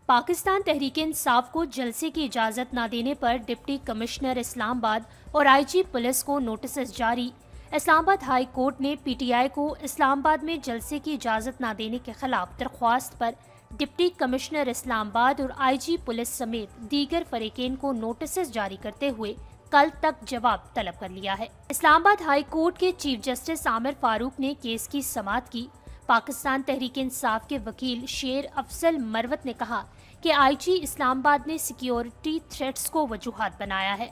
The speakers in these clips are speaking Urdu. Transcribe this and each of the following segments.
پاکستان تحریک انصاف کو جلسے کی اجازت نہ دینے پر ڈپٹی کمشنر اسلام آباد اور آئی جی پولیس کو نوٹسز جاری۔ اسلام آباد ہائی کورٹ نے پی ٹی آئی کو اسلام آباد میں جلسے کی اجازت نہ دینے کے خلاف درخواست پر ڈپٹی کمشنر اسلام آباد اور آئی جی پولیس سمیت دیگر فریقین کو نوٹسز جاری کرتے ہوئے کل تک جواب طلب کر لیا ہے۔ اسلام آباد ہائی کورٹ کے چیف جسٹس عامر فاروق نے کیس کی سماعت کی۔ پاکستان تحریک انصاف کے وکیل شیر افضل مروت نے کہا کہ آئی جی اسلام آباد نے سیکیورٹی تھریٹس کو وجوہات بنایا ہے۔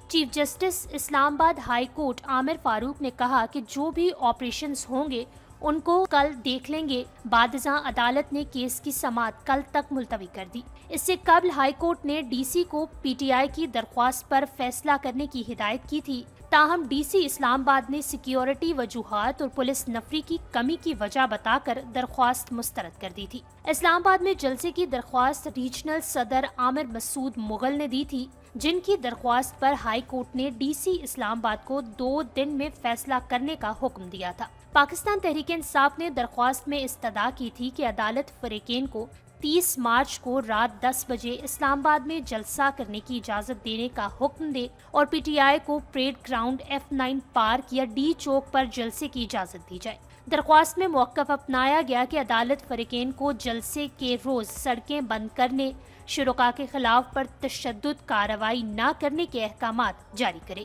چیف جسٹس اسلام آباد ہائی کورٹ عامر فاروق نے کہا کہ جو بھی آپریشنز ہوں گے ان کو کل دیکھ لیں گے۔ بعد ازاں عدالت نے کیس کی سماعت کل تک ملتوی کر دی۔ اس سے قبل ہائی کورٹ نے ڈی سی کو پی ٹی آئی کی درخواست پر فیصلہ کرنے کی ہدایت کی تھی، تاہم ڈی سی اسلام آباد نے سیکیورٹی وجوہات اور پولیس نفری کی کمی کی وجہ بتا کر درخواست مسترد کر دی تھی۔ اسلام آباد میں جلسے کی درخواست ریجنل صدر عامر مسعود مغل نے دی تھی، جن کی درخواست پر ہائی کورٹ نے ڈی سی اسلام آباد کو 2 دن میں فیصلہ کرنے کا حکم دیا تھا۔ پاکستان تحریک انصاف نے درخواست میں استدعا کی تھی کہ عدالت فریقین کو 30 مارچ کو رات 10 بجے اسلام آباد میں جلسہ کرنے کی اجازت دینے کا حکم دے اور پی ٹی آئی کو پریڈ گراؤنڈ F9 پارک یا ڈی چوک پر جلسے کی اجازت دی جائے۔ درخواست میں موقف اپنایا گیا کہ عدالت فریقین کو جلسے کے روز سڑکیں بند کرنے، شرکاء کے خلاف پر تشدد کارروائی نہ کرنے کے احکامات جاری کرے۔